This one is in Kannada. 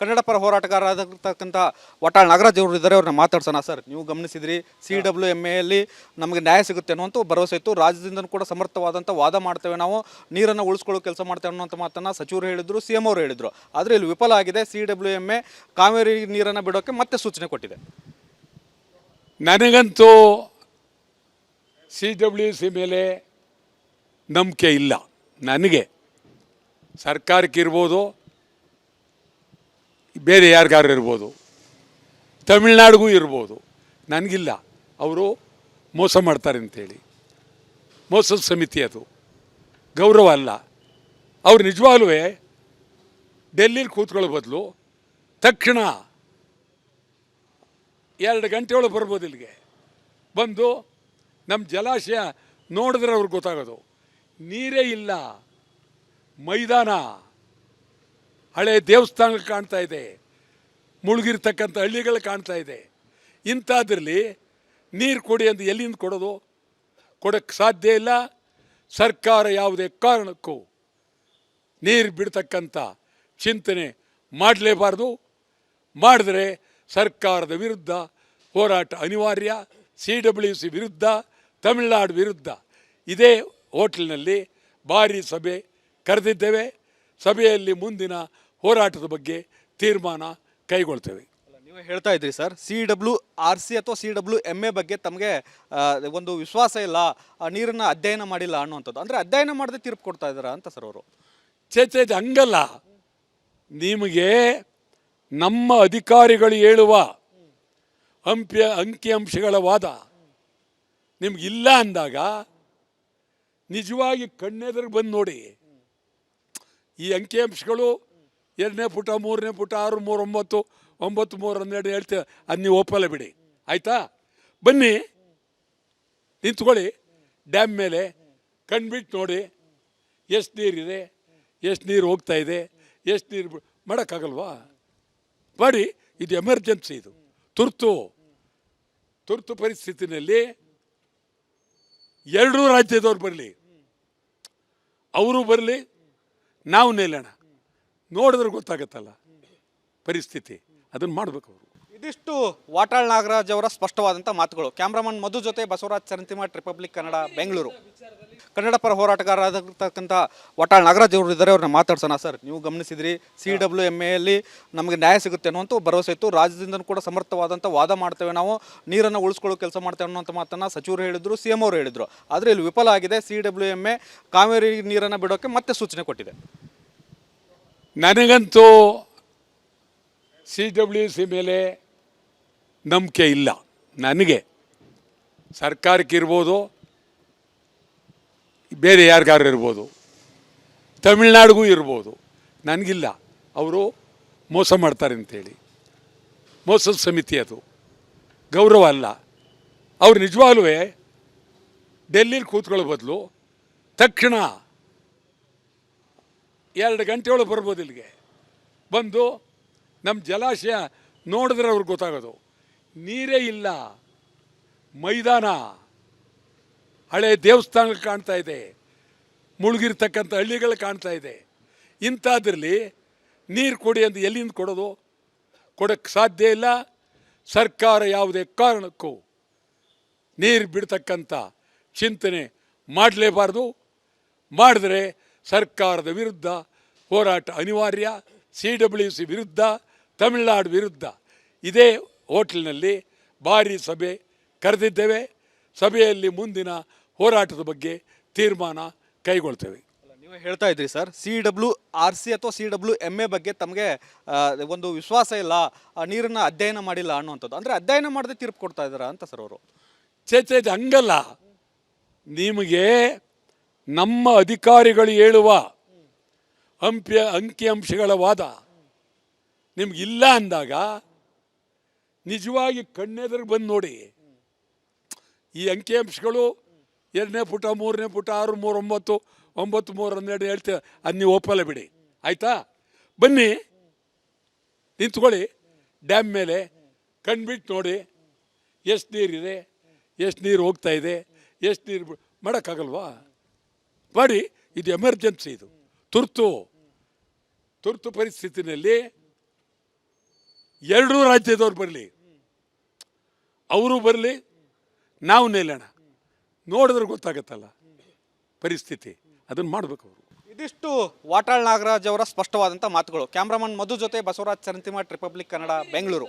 ಕನ್ನಡ ಪರ ಹೋರಾಟಗಾರರಾಗಿರ್ತಕ್ಕಂಥ ವಟಾಳ್ ನಾಗರಾಜ್ ಅವರು ಇದ್ದಾರೆ. ಅವ್ರನ್ನ ಮಾತಾಡ್ಸೋಣ. ಸರ್, ನೀವು ಗಮನಿಸಿದ್ರಿ CWMAಯಲ್ಲಿ ನಮಗೆ ನ್ಯಾಯ ಸಿಗುತ್ತೆ ಅನ್ನುವಂಥ ಭರವಸೆ ಇತ್ತು. ರಾಜ್ಯದಿಂದ ಕೂಡ ಸಮರ್ಥವಾದಂಥ ವಾದ ಮಾಡ್ತೇವೆ, ನಾವು ನೀರನ್ನು ಉಳಿಸ್ಕೊಳ್ಳೋ ಕೆಲಸ ಮಾಡ್ತೇವೆ ಅನ್ನೋಂಥ ಮಾತನ್ನು ಸಚಿವರು ಹೇಳಿದರು, CM ಅವರು ಹೇಳಿದರು. ಆದರೆ ಇಲ್ಲಿ ವಿಫಲ ಆಗಿದೆ. CWMA ಕಾವೇರಿ ನೀರನ್ನು ಬಿಡೋಕ್ಕೆ ಮತ್ತೆ ಸೂಚನೆ ಕೊಟ್ಟಿದೆ. ನನಗಂತೂ CWC ಮೇಲೆ ನಂಬಿಕೆ ಇಲ್ಲ. ನನಗೆ ಸರ್ಕಾರಕ್ಕೆ ಇರ್ಬೋದು, ಬೇರೆ ಯಾರಿಗಾರು ಇರ್ಬೋದು, ತಮಿಳ್ನಾಡಿಗೂ ಇರ್ಬೋದು, ನನಗಿಲ್ಲ. ಅವರು ಮೋಸ ಮಾಡ್ತಾರೆ ಅಂಥೇಳಿ ಮೋಸದ ಸಮಿತಿ, ಅದು ಗೌರವ ಅಲ್ಲ. ಅವ್ರು ನಿಜವಾಗ್ಲೂ ಡೆಲ್ಲಿಲಿ ಕೂತ್ಕೊಳ್ಳೋ ಬದಲು ತಕ್ಷಣ 2 ಗಂಟೆ ಒಳಗೆ ಬರ್ಬೋದು ಇಲ್ಲಿಗೆ ಬಂದು ನಮ್ಮ ಜಲಾಶಯ ನೋಡಿದ್ರೆ ಅವ್ರಿಗೆ ಗೊತ್ತಾಗೋದು. ನೀರೇ ಇಲ್ಲ, ಮೈದಾನ, ಹಳೆ ದೇವಸ್ಥಾನಗಳು ಕಾಣ್ತಾ ಇದೆ, ಮುಳುಗಿರ್ತಕ್ಕಂಥ ಹಳ್ಳಿಗಳು ಕಾಣ್ತಾ ಇದೆ. ಇಂಥದ್ರಲ್ಲಿ ನೀರು ಕೊಡಿ ಅಂತ ಎಲ್ಲಿಂದ ಕೊಡೋದು? ಕೊಡೋಕ್ಕೆ ಸಾಧ್ಯ ಇಲ್ಲ. ಸರ್ಕಾರ ಯಾವುದೇ ಕಾರಣಕ್ಕೂ ನೀರು ಬಿಡ್ತಕ್ಕಂಥ ಚಿಂತನೆ ಮಾಡಲೇಬಾರ್ದು. ಮಾಡಿದ್ರೆ ಸರ್ಕಾರದ ವಿರುದ್ಧ ಹೋರಾಟ ಅನಿವಾರ್ಯ. CWC ವಿರುದ್ಧ, ತಮಿಳುನಾಡು ವಿರುದ್ಧ. ಇದೇ ಹೋಟ್ಲಿನಲ್ಲಿ ಭಾರಿ ಸಭೆ ಕರೆದಿದ್ದೇವೆ. ಸಭೆಯಲ್ಲಿ ಮುಂದಿನ ಹೋರಾಟದ ಬಗ್ಗೆ ತೀರ್ಮಾನ ಕೈಗೊಳ್ತೇವೆ. ನೀವು ಹೇಳ್ತಾ ಇದ್ರಿ ಸರ್, CWRC ಅಥವಾ CWMA ಬಗ್ಗೆ ತಮಗೆ ಒಂದು ವಿಶ್ವಾಸ ಇಲ್ಲ, ನೀರನ್ನು ಅಧ್ಯಯನ ಮಾಡಿಲ್ಲ ಅನ್ನುವಂಥದ್ದು. ಅಂದರೆ ಅಧ್ಯಯನ ಮಾಡದೆ ತೀರ್ಪು ಕೊಡ್ತಾ ಇದ್ದಾರಾ ಅಂತ ಸರ್ ಅವರು? ಚೇಚೆ ಹಂಗಲ್ಲ. ನಿಮಗೆ ನಮ್ಮ ಅಧಿಕಾರಿಗಳು ಹೇಳುವ ಅಂಕಿಅಂಶಗಳ ವಾದ ನಿಮಗಿಲ್ಲ ಅಂದಾಗ ನಿಜವಾಗಿ ಕಣ್ಣೆದುರಿಗೆ ಬಂದು ನೋಡಿ. ಈ ಅಂಕಿಅಂಶಗಳು 2ನೇ ಪುಟ, 3ನೇ ಪುಟ, 6, 3, 9, 9, 3, 12 ಹೇಳ್ತೇವೆ. ಅದು ನೀವು ಒಪ್ಪಲ್ಲ ಬಿಡಿ, ಆಯಿತಾ? ಬನ್ನಿ, ನಿಂತ್ಕೊಳ್ಳಿ. ಡ್ಯಾಮ್ ಮೇಲೆ ಕಣ್ಬಿಟ್ಟು ನೋಡಿ ಎಷ್ಟು ನೀರಿದೆ, ಎಷ್ಟು ನೀರು ಹೋಗ್ತಾ ಇದೆ, ಎಷ್ಟು ನೀರು ಮಾಡೋಕ್ಕಾಗಲ್ವಾ? ಮಾಡಿ. ಇದು ಎಮರ್ಜೆನ್ಸಿ, ಇದು ತುರ್ತು ಪರಿಸ್ಥಿತಿನಲ್ಲಿ ಎರಡೂ ರಾಜ್ಯದವ್ರು ಬರಲಿ, ಅವರು ಬರಲಿ, ನಾವು ನಿಲ್ಲೋಣ. ನೋಡಿದ್ರೆ ಗೊತ್ತಾಗತ್ತಲ್ಲ ಪರಿಸ್ಥಿತಿ. ಅದನ್ನು ಮಾಡಬೇಕು ಅವರು. ಇದಿಷ್ಟು ವಾಟಾಳ್ ನಾಗರಾಜ್ ಅವರ ಸ್ಪಷ್ಟವಾದಂಥ ಮಾತುಗಳು. ಕ್ಯಾಮ್ರಾಮನ್ ಮಧು ಜೊತೆ ಬಸವರಾಜ್ ಸರಂತಿಮಠ್, ರಿಪಬ್ಲಿಕ್ ಕನ್ನಡ, ಬೆಂಗಳೂರು. ಕನ್ನಡ ಪರ ಹೋರಾಟಗಾರರಾಗಿರ್ತಕ್ಕಂಥ ವಟಾಳ್ ನಾಗರಾಜ್ ಅವರು ಇದ್ದಾರೆ. ಅವ್ರನ್ನ ಮಾತಾಡ್ಸೋಣ. ಸರ್, ನೀವು ಗಮನಿಸಿದ್ರಿ CWMAಯಲ್ಲಿ ನಮಗೆ ನ್ಯಾಯ ಸಿಗುತ್ತೆ ಅನ್ನುವಂಥ ಭರವಸೆ ಇತ್ತು. ರಾಜ್ಯದಿಂದ ಕೂಡ ಸಮರ್ಥವಾದಂಥ ವಾದ ಮಾಡ್ತೇವೆ, ನಾವು ನೀರನ್ನು ಉಳಿಸ್ಕೊಳ್ಳೋ ಕೆಲಸ ಮಾಡ್ತೇವೆ ಅನ್ನೋಂಥ ಮಾತನ್ನು ಸಚಿವರು ಹೇಳಿದರು, CM ಅವರು ಹೇಳಿದರು. ಆದರೆ ಇಲ್ಲಿ ವಿಫಲ ಆಗಿದೆ. CWMA ಕಾವೇರಿ ನೀರನ್ನು ಬಿಡೋಕ್ಕೆ ಮತ್ತೆ ಸೂಚನೆ ಕೊಟ್ಟಿದೆ. ನನಗಂತೂ CWC ಮೇಲೆ ನಂಬಿಕೆ ಇಲ್ಲ. ನನಗೆ ಸರ್ಕಾರಕ್ಕೆ ಇರ್ಬೋದು, ಬೇರೆ ಯಾರಿಗಾರು ಇರ್ಬೋದು, ತಮಿಳ್ನಾಡಿಗೂ ಇರ್ಬೋದು, ನನಗಿಲ್ಲ. ಅವರು ಮೋಸ ಮಾಡ್ತಾರೆ ಅಂಥೇಳಿ ಮೋಸದ ಸಮಿತಿ, ಅದು ಗೌರವ ಅಲ್ಲ. ಅವ್ರು ನಿಜವಾಗ್ಲೂ ಡೆಲ್ಲಿಲಿ ಕೂತ್ಕೊಳ್ಳೋ ಬದಲು ತಕ್ಷಣ 2 ಗಂಟೆ ಒಳಗೆ ಬರ್ಬೋದು ಇಲ್ಲಿಗೆ ಬಂದು ನಮ್ಮ ಜಲಾಶಯ ನೋಡಿದ್ರೆ ಅವ್ರಿಗೆ ಗೊತ್ತಾಗೋದು. ನೀರೇ ಇಲ್ಲ, ಮೈದಾನ, ಹಳೆ ದೇವಸ್ಥಾನಗಳು ಕಾಣ್ತಾ ಇದೆ, ಮುಳುಗಿರ್ತಕ್ಕಂಥ ಹಳ್ಳಿಗಳು ಕಾಣ್ತಾ ಇದೆ. ಇಂಥದ್ರಲ್ಲಿ ನೀರು ಕೊಡಿ ಅಂತ ಎಲ್ಲಿಂದ ಕೊಡೋದು? ಕೊಡೋಕ್ಕೆ ಸಾಧ್ಯ ಇಲ್ಲ. ಸರ್ಕಾರ ಯಾವುದೇ ಕಾರಣಕ್ಕೂ ನೀರು ಬಿಡ್ತಕ್ಕಂಥ ಚಿಂತನೆ ಮಾಡಲೇಬಾರ್ದು. ಮಾಡಿದ್ರೆ ಸರ್ಕಾರದ ವಿರುದ್ಧ ಹೋರಾಟ ಅನಿವಾರ್ಯ. CWC ವಿರುದ್ಧ, ತಮಿಳುನಾಡು ವಿರುದ್ಧ. ಇದೇ ಹೋಟ್ಲಿನಲ್ಲಿ ಭಾರಿ ಸಭೆ ಕರೆದಿದ್ದೇವೆ. ಸಭೆಯಲ್ಲಿ ಮುಂದಿನ ಹೋರಾಟದ ಬಗ್ಗೆ ತೀರ್ಮಾನ ಕೈಗೊಳ್ತೇವೆ. ನೀವು ಹೇಳ್ತಾ ಇದ್ರಿ ಸರ್, CWRC ಅಥವಾ CWMA ಬಗ್ಗೆ ತಮಗೆ ಒಂದು ವಿಶ್ವಾಸ ಇಲ್ಲ, ನೀರನ್ನು ಅಧ್ಯಯನ ಮಾಡಿಲ್ಲ ಅನ್ನುವಂಥದ್ದು. ಅಂದರೆ ಅಧ್ಯಯನ ಮಾಡದೆ ತೀರ್ಪು ಕೊಡ್ತಾ ಇದ್ದಾರಾ ಅಂತ ಸರ್ ಅವರು? ಚೇಚೆ ಹಂಗಲ್ಲ. ನಿಮಗೆ ನಮ್ಮ ಅಧಿಕಾರಿಗಳು ಹೇಳುವ ಅಂಕಿಅಂಶಗಳ ವಾದ ನಿಮಗಿಲ್ಲ ಅಂದಾಗ ನಿಜವಾಗಿ ಕಣ್ಣೆದುರಿಗೆ ಬಂದು ನೋಡಿ. ಈ ಅಂಕಿಅಂಶಗಳು 2ನೇ ಪುಟ, 3ನೇ ಪುಟ, 6, 3, 9, 9, 3, 12 ಹೇಳ್ತೇವೆ. ಅದು ನೀವು ಒಪ್ಪಲ್ಲ ಬಿಡಿ, ಆಯಿತಾ? ಬನ್ನಿ, ನಿಂತ್ಕೊಳ್ಳಿ. ಡ್ಯಾಮ್ ಮೇಲೆ ಕಣ್ಬಿಟ್ಟು ನೋಡಿ ಎಷ್ಟು ನೀರಿದೆ, ಎಷ್ಟು ನೀರು ಹೋಗ್ತಾ ಇದೆ, ಎಷ್ಟು ನೀರು ಮಾಡೋಕ್ಕಾಗಲ್ವಾ? ಮಾಡಿ. ಇದು ಎಮರ್ಜೆನ್ಸಿ, ಇದು ತುರ್ತು ಪರಿಸ್ಥಿತಿನಲ್ಲಿ ಎರಡೂ ರಾಜ್ಯದವ್ರು ಬರಲಿ, ಅವರು ಬರಲಿ, ನಾವು ನಿಲ್ಲೋಣ. ನೋಡಿದ್ರೆ ಗೊತ್ತಾಗತ್ತಲ್ಲ ಪರಿಸ್ಥಿತಿ. ಅದನ್ನು ಮಾಡಬೇಕು ಅವರು. ಇದಿಷ್ಟು ವಾಟಾಳ್ ನಾಗರಾಜ್ ಅವರ ಸ್ಪಷ್ಟವಾದಂಥ ಮಾತುಗಳು. ಕ್ಯಾಮ್ರಾಮನ್ ಮಧು ಜೊತೆ ಬಸವರಾಜ್ ಚರಂತಿಮಠ್, ರಿಪಬ್ಲಿಕ್ ಕನ್ನಡ, ಬೆಂಗಳೂರು.